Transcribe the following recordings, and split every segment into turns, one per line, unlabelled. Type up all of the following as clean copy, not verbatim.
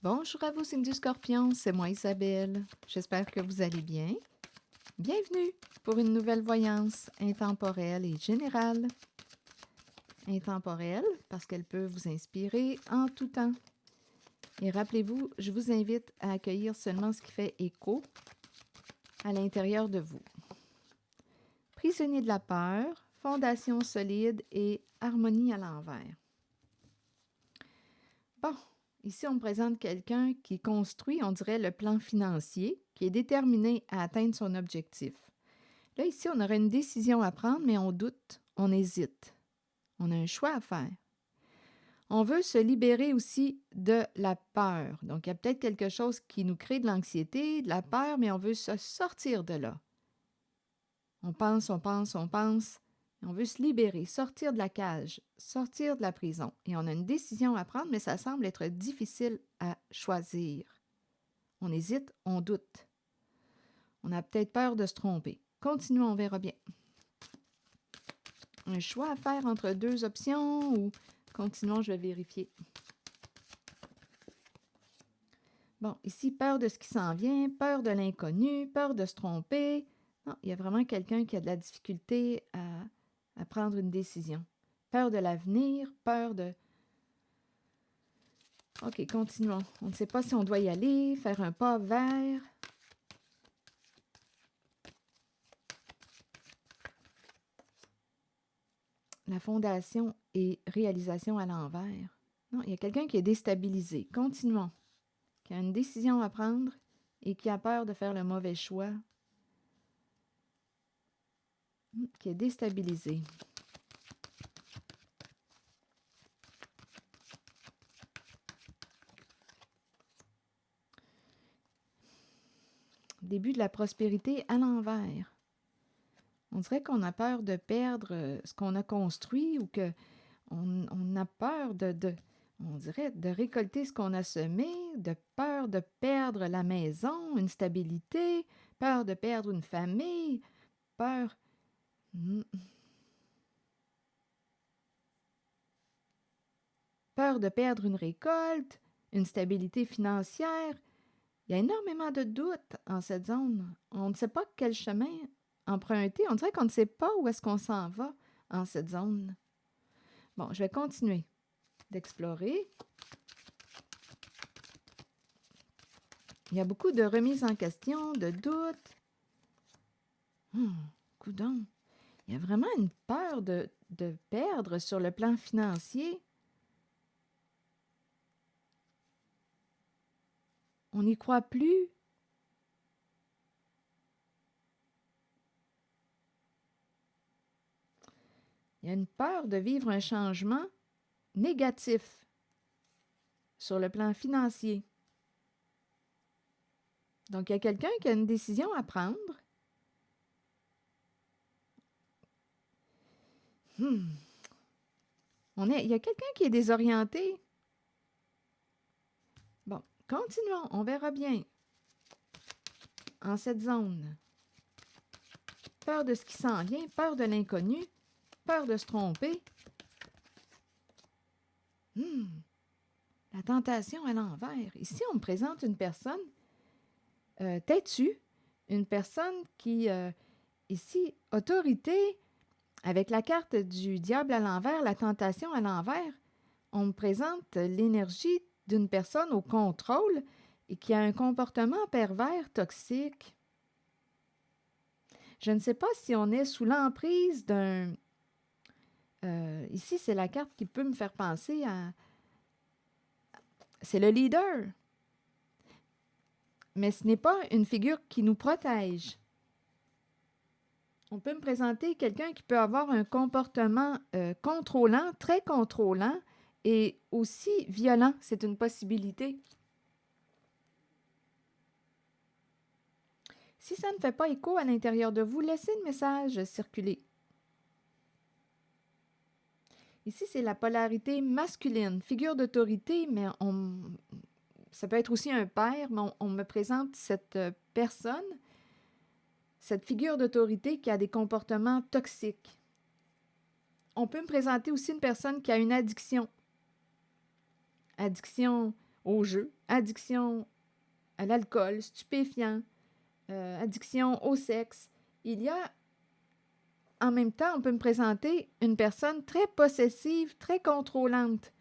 Bonjour à vous, signes du Scorpion, c'est moi Isabelle. J'espère que vous allez bien. Bienvenue pour une nouvelle voyance intemporelle et générale. Intemporelle parce qu'elle peut vous inspirer en tout temps. Et rappelez-vous, je vous invite à accueillir seulement ce qui fait écho à l'intérieur de vous. Prisonnier de la peur, fondation solide et harmonie à l'envers. Bon, ici on me présente quelqu'un qui construit, on dirait, le plan financier, qui est déterminé à atteindre son objectif. Là, ici, on aurait une décision à prendre, mais on doute, on hésite. On a un choix à faire. On veut se libérer aussi de la peur. Donc, il y a peut-être quelque chose qui nous crée de l'anxiété, de la peur, mais on veut se sortir de là. On pense, on pense, on pense. On veut se libérer, sortir de la cage, sortir de la prison. Et on a une décision à prendre, mais ça semble être difficile à choisir. On hésite, on doute. On a peut-être peur de se tromper. Continuons, on verra bien. Un choix à faire entre deux options ou continuons, je vais vérifier. Bon, ici, peur de ce qui s'en vient, peur de l'inconnu, peur de se tromper. Non, il y a vraiment quelqu'un qui a de la difficulté à prendre une décision. Peur de l'avenir, peur de... OK, continuons. On ne sait pas si on doit y aller, faire un pas vers... La fondation et réalisation à l'envers. Non, il y a quelqu'un qui est déstabilisé. Continuons. Qui a une décision à prendre et qui a peur de faire le mauvais choix. Qui est déstabilisé. Début de la prospérité à l'envers. On dirait qu'on a peur de perdre ce qu'on a construit ou que on a peur on dirait, de récolter ce qu'on a semé, de peur de perdre la maison, une stabilité, peur de perdre une famille, peur... Peur de perdre une récolte, une stabilité financière. Il y a énormément de doutes en cette zone. On ne sait pas quel chemin emprunter. On dirait qu'on ne sait pas où est-ce qu'on s'en va en cette zone. Bon, je vais continuer d'explorer. Il y a beaucoup de remises en question, de doutes. Coudonc. Il y a vraiment une peur de perdre sur le plan financier. On n'y croit plus. Il y a une peur de vivre un changement négatif sur le plan financier. Donc, il y a quelqu'un qui a une décision à prendre. Il y a quelqu'un qui est désorienté. Bon, continuons, on verra bien. En cette zone. Peur de ce qui s'en vient, peur de l'inconnu, peur de se tromper. La tentation à l'envers. Ici, on me présente une personne têtue, une personne qui, ici, autorité, avec la carte du diable à l'envers, la tentation à l'envers, on me présente l'énergie d'une personne au contrôle et qui a un comportement pervers toxique. Je ne sais pas si on est sous l'emprise d'un... ici, c'est la carte qui peut me faire penser à... C'est le leader. Mais ce n'est pas une figure qui nous protège. On peut me présenter quelqu'un qui peut avoir un comportement contrôlant, très contrôlant et aussi violent. C'est une possibilité. Si ça ne fait pas écho à l'intérieur de vous, laissez le message circuler. Ici, c'est la polarité masculine, figure d'autorité, mais ça peut être aussi un père, mais on me présente cette personne, cette figure d'autorité qui a des comportements toxiques. On peut me présenter aussi une personne qui a une addiction. Addiction au jeu, addiction à l'alcool, stupéfiants, addiction au sexe. Il y a, en même temps, on peut me présenter une personne très possessive, très contrôlante.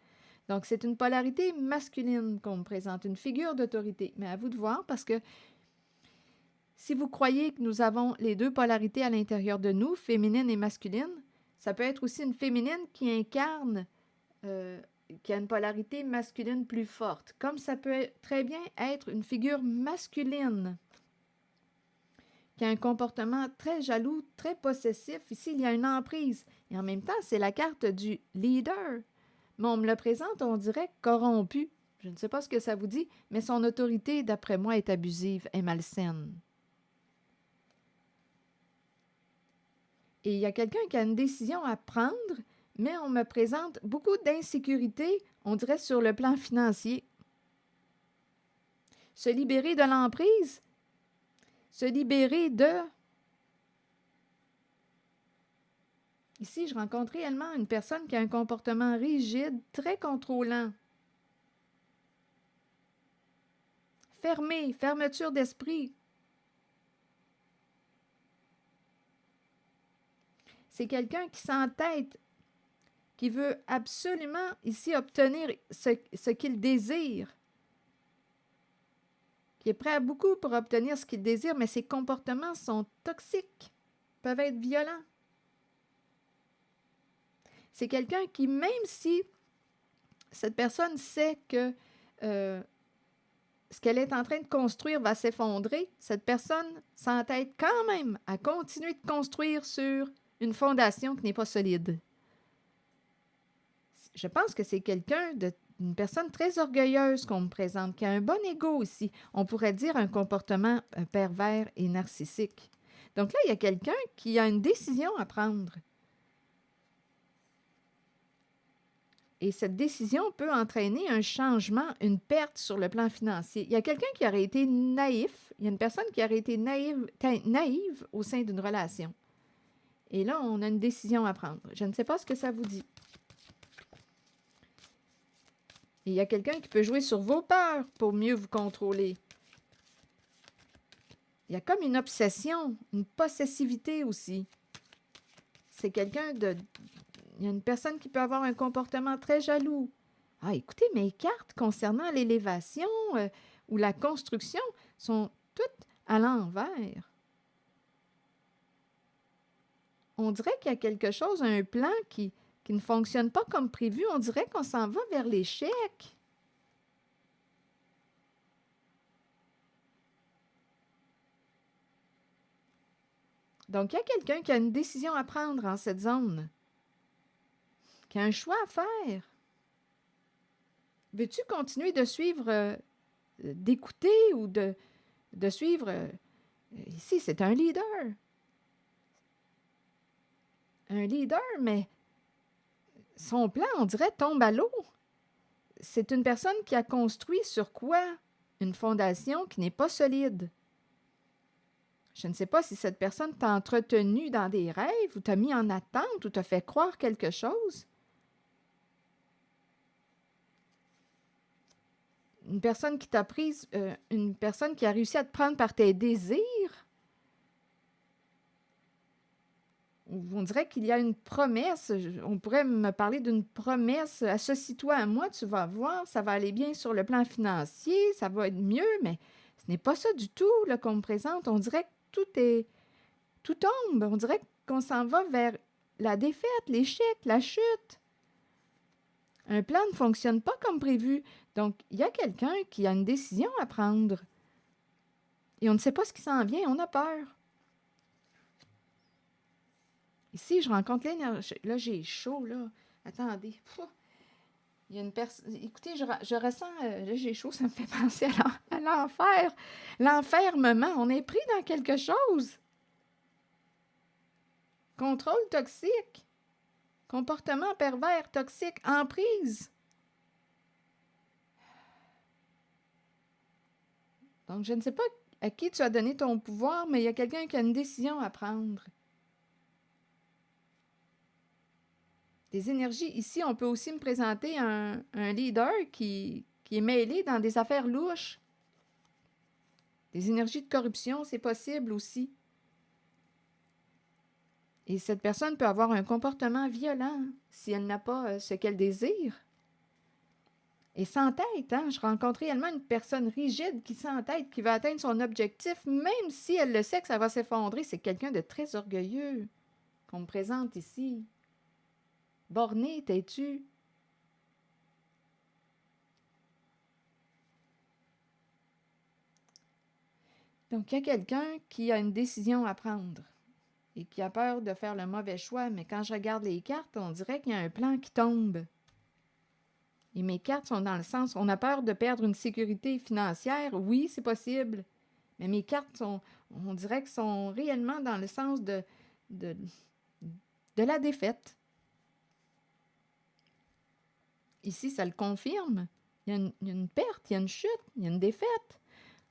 Donc, c'est une polarité masculine qu'on me présente, une figure d'autorité. Mais à vous de voir, parce que si vous croyez que nous avons les deux polarités à l'intérieur de nous, féminine et masculine, ça peut être aussi une féminine qui incarne, qui a une polarité masculine plus forte, comme ça peut très bien être une figure masculine qui a un comportement très jaloux, très possessif. Ici, il y a une emprise. Et en même temps, c'est la carte du leader. Mais on me le présente, on dirait corrompu. Je ne sais pas ce que ça vous dit, mais son autorité, d'après moi, est abusive, est malsaine. Et il y a quelqu'un qui a une décision à prendre, mais on me présente beaucoup d'insécurité, on dirait sur le plan financier. Se libérer de l'emprise, se libérer de... Ici, je rencontre réellement une personne qui a un comportement rigide, très contrôlant. Fermé, fermeture d'esprit. C'est quelqu'un qui s'entête, qui veut absolument ici obtenir ce qu'il désire, qui est prêt à beaucoup pour obtenir ce qu'il désire, mais ses comportements sont toxiques, peuvent être violents. C'est quelqu'un qui, même si cette personne sait que ce qu'elle est en train de construire va s'effondrer, cette personne s'entête quand même à continuer de construire sur une fondation qui n'est pas solide. Je pense que c'est une personne très orgueilleuse qu'on me présente, qui a un bon ego aussi. On pourrait dire un comportement pervers et narcissique. Donc là, il y a quelqu'un qui a une décision à prendre. Et cette décision peut entraîner un changement, une perte sur le plan financier. Il y a quelqu'un qui aurait été naïf, il y a une personne qui aurait été naïve au sein d'une relation. Et là, on a une décision à prendre. Je ne sais pas ce que ça vous dit. Et il y a quelqu'un qui peut jouer sur vos peurs pour mieux vous contrôler. Il y a comme une obsession, une possessivité aussi. C'est quelqu'un de... Il y a une personne qui peut avoir un comportement très jaloux. Ah, écoutez, mes cartes concernant l'élévation ou la construction sont toutes à l'envers. On dirait qu'il y a quelque chose, un plan qui ne fonctionne pas comme prévu. On dirait qu'on s'en va vers l'échec. Donc, il y a quelqu'un qui a une décision à prendre en cette zone, qui a un choix à faire. Veux-tu continuer de suivre, d'écouter ou de suivre? Ici, c'est un leader. Un leader, mais son plan, on dirait, tombe à l'eau. C'est une personne qui a construit sur quoi? Une fondation qui n'est pas solide. Je ne sais pas si cette personne t'a entretenu dans des rêves ou t'a mis en attente ou t'a fait croire quelque chose. Une personne qui t'a prise, une personne qui a réussi à te prendre par tes désirs. On dirait qu'il y a une promesse. On pourrait me parler d'une promesse. Associe-toi à moi, tu vas voir, ça va aller bien sur le plan financier, ça va être mieux, mais ce n'est pas ça du tout là, qu'on me présente. On dirait que tout tombe. On dirait qu'on s'en va vers la défaite, l'échec, la chute. Un plan ne fonctionne pas comme prévu. Donc, il y a quelqu'un qui a une décision à prendre. Et on ne sait pas ce qui s'en vient, on a peur. Ici, je rencontre l'énergie. Là, j'ai chaud, là. Attendez. Il y a une personne. Écoutez, je ressens. Là, j'ai chaud, ça me fait penser à l'enfer. L'enfermement. On est pris dans quelque chose. Contrôle toxique. Comportement pervers, toxique, emprise. Donc, je ne sais pas à qui tu as donné ton pouvoir, mais il y a quelqu'un qui a une décision à prendre. Des énergies. Ici, on peut aussi me présenter un leader qui qui est mêlé dans des affaires louches. Des énergies de corruption, c'est possible aussi. Et cette personne peut avoir un comportement violent si elle n'a pas ce qu'elle désire. Et s'entête, hein? Je rencontre réellement une personne rigide qui s'entête, qui va atteindre son objectif, même si elle le sait que ça va s'effondrer. C'est quelqu'un de très orgueilleux qu'on me présente ici. Borné, têtu. Donc, il y a quelqu'un qui a une décision à prendre et qui a peur de faire le mauvais choix, mais quand je regarde les cartes, on dirait qu'il y a un plan qui tombe. Et mes cartes sont dans le sens, on a peur de perdre une sécurité financière. Oui, c'est possible. Mais mes cartes sont, on dirait qu'elles sont réellement dans le sens de, de la défaite. Ici, ça le confirme. Il y a une perte, il y a une chute, il y a une défaite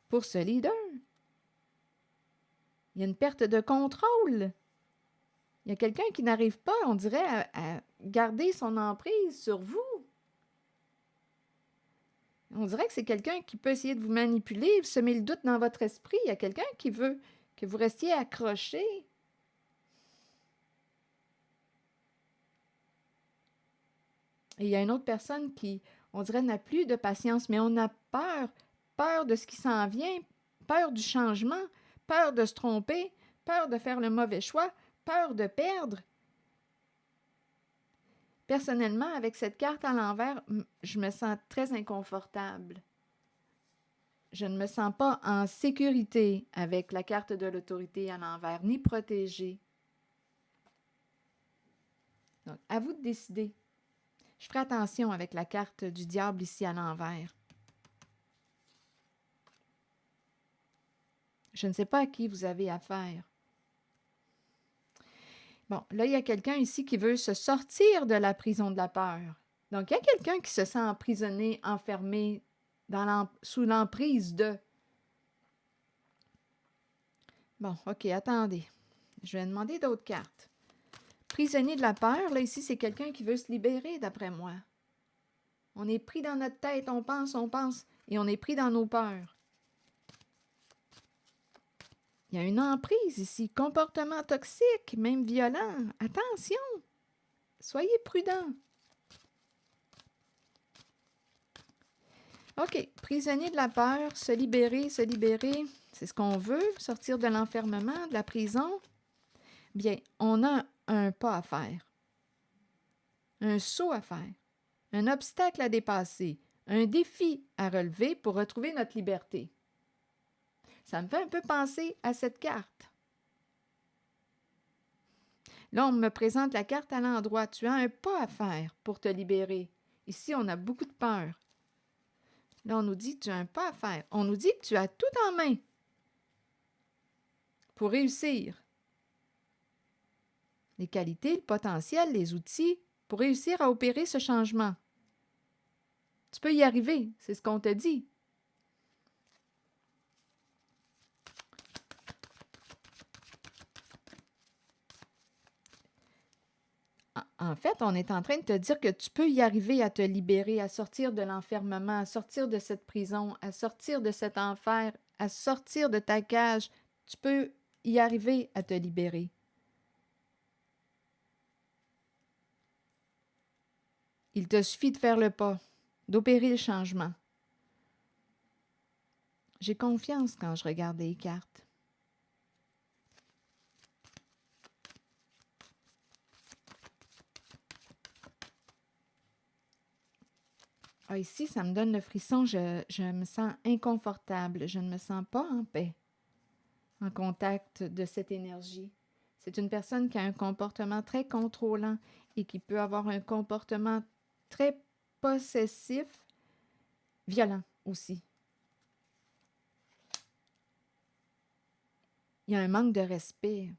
pour ce leader. Il y a une perte de contrôle. Il y a quelqu'un qui n'arrive pas, on dirait, à garder son emprise sur vous. On dirait que c'est quelqu'un qui peut essayer de vous manipuler, semer le doute dans votre esprit. Il y a quelqu'un qui veut que vous restiez accroché. Et il y a une autre personne qui, on dirait, n'a plus de patience, mais on a peur. Peur de ce qui s'en vient, peur du changement, peur de se tromper, peur de faire le mauvais choix, peur de perdre. Personnellement, avec cette carte à l'envers, je me sens très inconfortable. Je ne me sens pas en sécurité avec la carte de l'autorité à l'envers, ni protégée. Donc, à vous de décider. Je ferai attention avec la carte du diable ici à l'envers. Je ne sais pas à qui vous avez affaire. Bon, là, il y a quelqu'un ici qui veut se sortir de la prison de la peur. Donc, il y a quelqu'un qui se sent emprisonné, enfermé, sous l'emprise de... Bon, OK, attendez. Je vais demander d'autres cartes. Prisonnier de la peur, là, ici, c'est quelqu'un qui veut se libérer, d'après moi. On est pris dans notre tête, on pense, et on est pris dans nos peurs. Il y a une emprise ici, comportement toxique, même violent. Attention! Soyez prudents. OK, prisonnier de la peur, se libérer, c'est ce qu'on veut, sortir de l'enfermement, de la prison. Bien, on a un pas à faire, un saut à faire, un obstacle à dépasser, un défi à relever pour retrouver notre liberté. Ça me fait un peu penser à cette carte. Là, on me présente la carte à l'endroit. Tu as un pas à faire pour te libérer. Ici, on a beaucoup de peur. Là, on nous dit que tu as un pas à faire. On nous dit que tu as tout en main pour réussir. Les qualités, le potentiel, les outils pour réussir à opérer ce changement. Tu peux y arriver, c'est ce qu'on te dit. En fait, on est en train de te dire que tu peux y arriver à te libérer, à sortir de l'enfermement, à sortir de cette prison, à sortir de cet enfer, à sortir de ta cage. Tu peux y arriver à te libérer. Il te suffit de faire le pas, d'opérer le changement. J'ai confiance quand je regarde les cartes. Ah, ici, ça me donne le frisson. Je me sens inconfortable. Je ne me sens pas en paix, en contact de cette énergie. C'est une personne qui a un comportement très contrôlant et qui peut avoir un comportement très possessif, violent aussi. Il y a un manque de respect.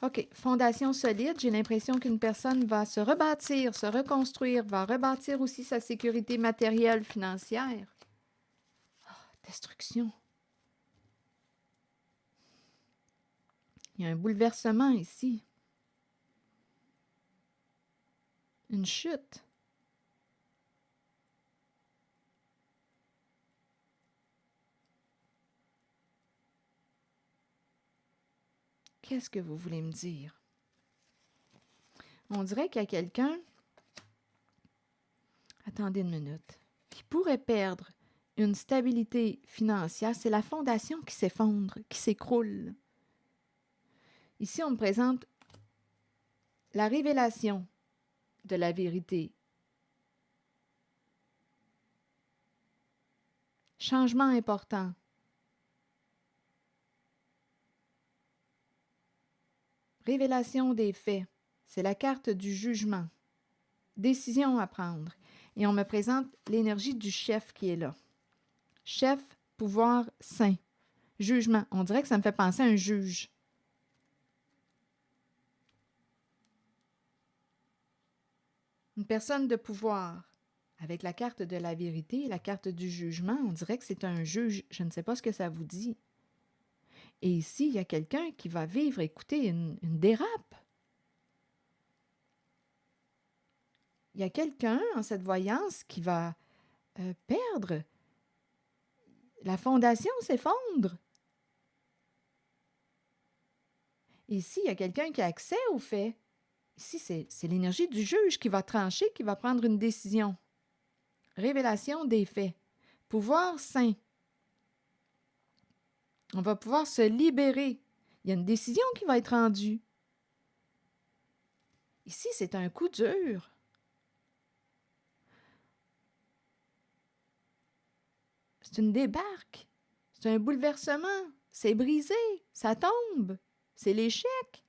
OK, fondation solide, j'ai l'impression qu'une personne va se rebâtir, se reconstruire, va rebâtir aussi sa sécurité matérielle, financière. Destruction. Il y a un bouleversement ici. Une chute. Qu'est-ce que vous voulez me dire? On dirait qu'il y a quelqu'un, attendez une minute, qui pourrait perdre une stabilité financière. C'est la fondation qui s'effondre, qui s'écroule. Ici, on me présente la révélation de la vérité. Changement important. Révélation des faits. C'est la carte du jugement. Décision à prendre. Et on me présente l'énergie du chef qui est là. Chef, pouvoir saint. Jugement. On dirait que ça me fait penser à un juge. Une personne de pouvoir. Avec la carte de la vérité et la carte du jugement, on dirait que c'est un juge. Je ne sais pas ce que ça vous dit. Et ici, il y a quelqu'un qui va vivre, écoutez, une dérape. Il y a quelqu'un en cette voyance qui va perdre. La fondation s'effondre. Ici, il y a quelqu'un qui a accès aux faits. Ici, c'est l'énergie du juge qui va trancher, qui va prendre une décision. Révélation des faits. Pouvoir saint. On va pouvoir se libérer. Il y a une décision qui va être rendue. Ici, c'est un coup dur. C'est une débarque. C'est un bouleversement. C'est brisé. Ça tombe. C'est l'échec.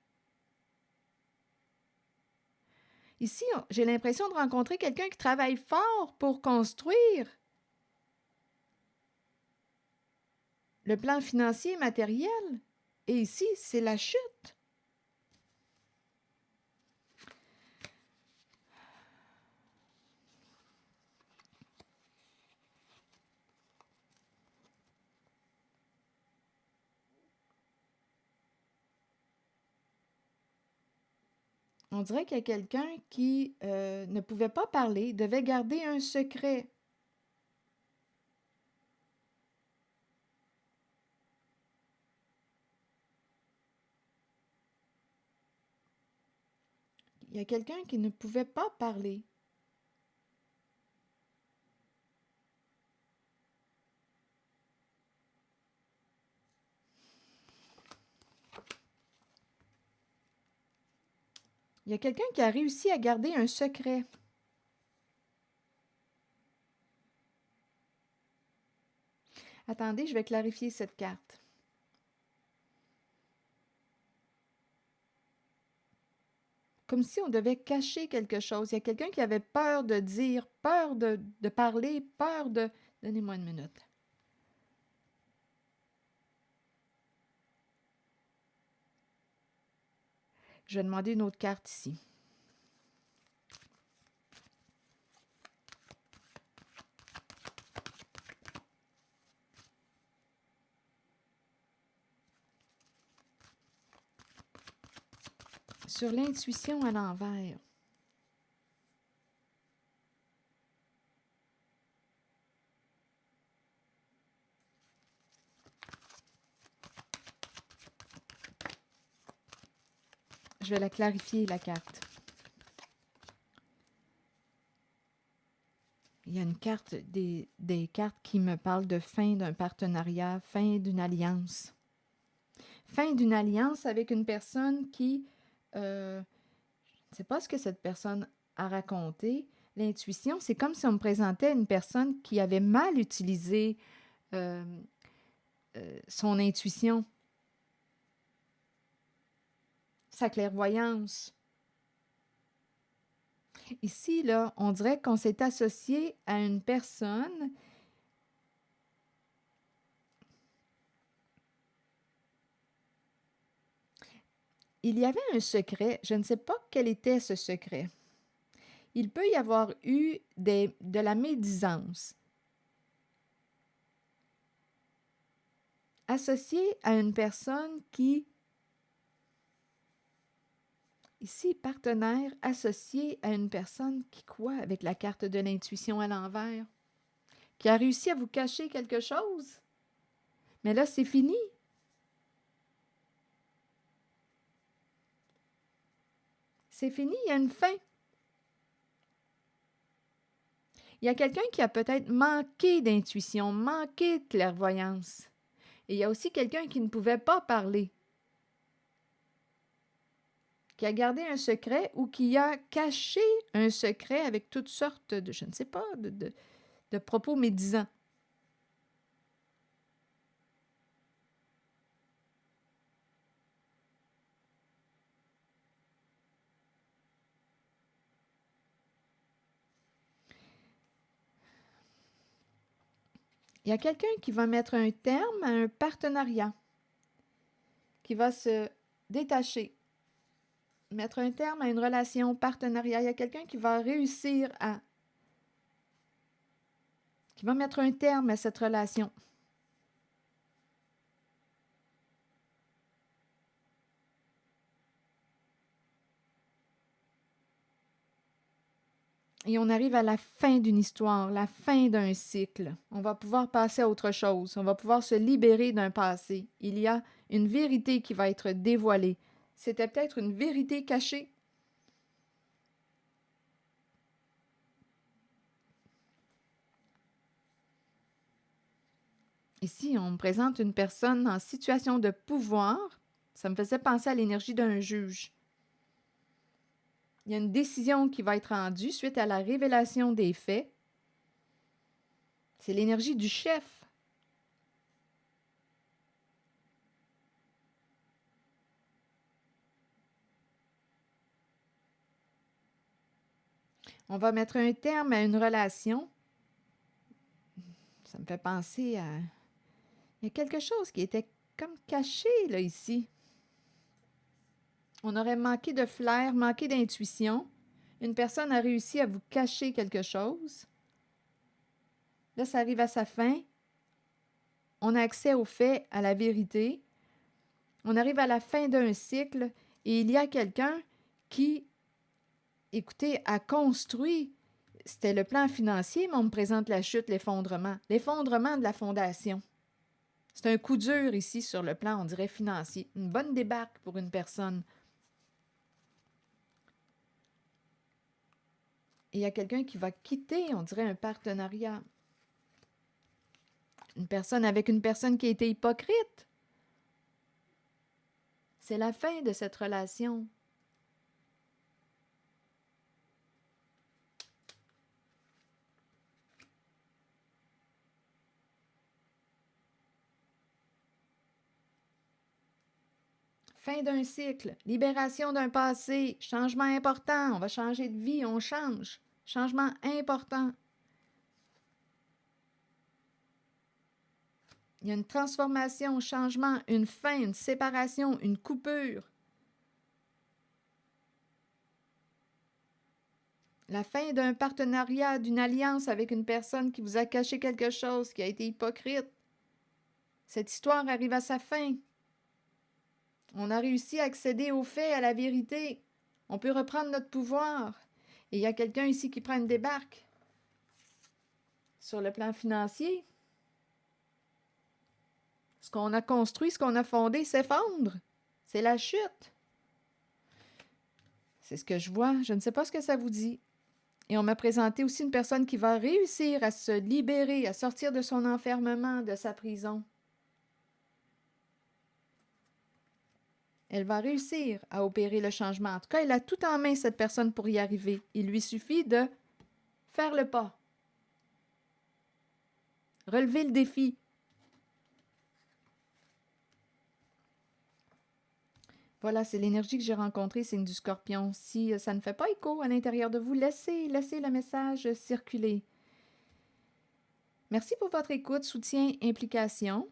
Ici, j'ai l'impression de rencontrer quelqu'un qui travaille fort pour construire le plan financier et matériel. Et ici, c'est la chute. On dirait qu'il y a quelqu'un qui ne pouvait pas parler, devait garder un secret. Il y a quelqu'un qui ne pouvait pas parler. Il y a quelqu'un qui a réussi à garder un secret. Attendez, je vais clarifier cette carte. Comme si on devait cacher quelque chose. Il y a quelqu'un qui avait peur de dire, peur de parler, peur de... Donnez-moi une minute. Je vais demander une autre carte ici. Sur l'intuition à l'envers. Je vais la clarifier, la carte. Il y a une carte, des cartes qui me parlent de fin d'un partenariat, fin d'une alliance. Fin d'une alliance avec une personne qui... je ne sais pas ce que cette personne a raconté. L'intuition, c'est comme si on me présentait une personne qui avait mal utilisé euh, son intuition, sa clairvoyance. Ici, là, on dirait qu'on s'est associé à une personne il y avait un secret, je ne sais pas quel était ce secret. Il peut y avoir eu de la médisance associée à une personne qui, ici, partenaire associé à une personne qui quoi avec la carte de l'intuition à l'envers? Qui a réussi à vous cacher quelque chose? Mais là, c'est fini. C'est fini, il y a une fin. Il y a quelqu'un qui a peut-être manqué d'intuition, manqué de clairvoyance. Et il y a aussi quelqu'un qui ne pouvait pas parler, qui a gardé un secret ou qui a caché un secret avec toutes sortes de, je ne sais pas, de propos médisants. Il y a quelqu'un qui va mettre un terme à un partenariat, qui va se détacher, mettre un terme à une relation partenariat. Il y a quelqu'un qui va réussir qui va mettre un terme à cette relation. Et on arrive à la fin d'une histoire, la fin d'un cycle. On va pouvoir passer à autre chose. On va pouvoir se libérer d'un passé. Il y a une vérité qui va être dévoilée. C'était peut-être une vérité cachée. Ici, on me présente une personne en situation de pouvoir. Ça me faisait penser à l'énergie d'un juge. Il y a une décision qui va être rendue suite à la révélation des faits. C'est l'énergie du chef. On va mettre un terme à une relation. Ça me fait penser à... Il y a quelque chose qui était comme caché, là, ici. On aurait manqué de flair, manqué d'intuition. Une personne a réussi à vous cacher quelque chose. Là, ça arrive à sa fin. On a accès aux faits, à la vérité. On arrive à la fin d'un cycle et il y a quelqu'un qui, écoutez, a construit. C'était le plan financier, mais on me présente la chute, l'effondrement. L'effondrement de la fondation. C'est un coup dur ici sur le plan, on dirait, financier. Une bonne débarque pour une personne. Et il y a quelqu'un qui va quitter, on dirait, un partenariat. Une personne avec une personne qui a été hypocrite. C'est la fin de cette relation. Fin d'un cycle, libération d'un passé, changement important, on va changer de vie, on change. Changement important. Il y a une transformation, un changement, une fin, une séparation, une coupure. La fin d'un partenariat, d'une alliance avec une personne qui vous a caché quelque chose, qui a été hypocrite. Cette histoire arrive à sa fin. On a réussi à accéder aux faits, à la vérité. On peut reprendre notre pouvoir. Et il y a quelqu'un ici qui prend une débarque. Sur le plan financier, ce qu'on a construit, ce qu'on a fondé s'effondre. C'est la chute. C'est ce que je vois. Je ne sais pas ce que ça vous dit. Et on m'a présenté aussi une personne qui va réussir à se libérer, à sortir de son enfermement, de sa prison. Elle va réussir à opérer le changement. En tout cas, elle a tout en main, cette personne, pour y arriver. Il lui suffit de faire le pas. Relever le défi. Voilà, c'est l'énergie que j'ai rencontrée, c'est du Scorpion. Si ça ne fait pas écho à l'intérieur de vous, laissez le message circuler. Merci pour votre écoute, soutien, implication.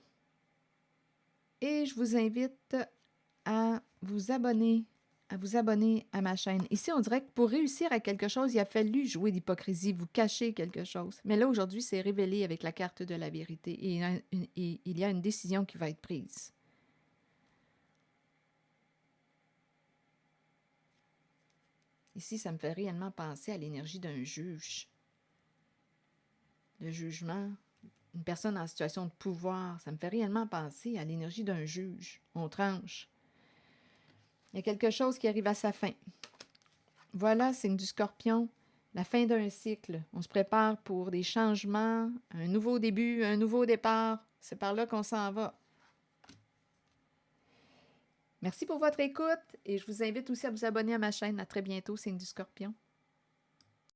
Et je vous invite à vous abonner à ma chaîne. Ici, on dirait que pour réussir à quelque chose, il a fallu jouer d'hypocrisie, vous cacher quelque chose. Mais là, aujourd'hui, c'est révélé avec la carte de la vérité et il y a une décision qui va être prise. Ici, ça me fait réellement penser à l'énergie d'un juge. Le jugement, une personne en situation de pouvoir, ça me fait réellement penser à l'énergie d'un juge. On tranche. Il y a quelque chose qui arrive à sa fin. Voilà, signe du Scorpion, la fin d'un cycle. On se prépare pour des changements, un nouveau début, un nouveau départ. C'est par là qu'on s'en va. Merci pour votre écoute et je vous invite aussi à vous abonner à ma chaîne. À très bientôt, signe du Scorpion.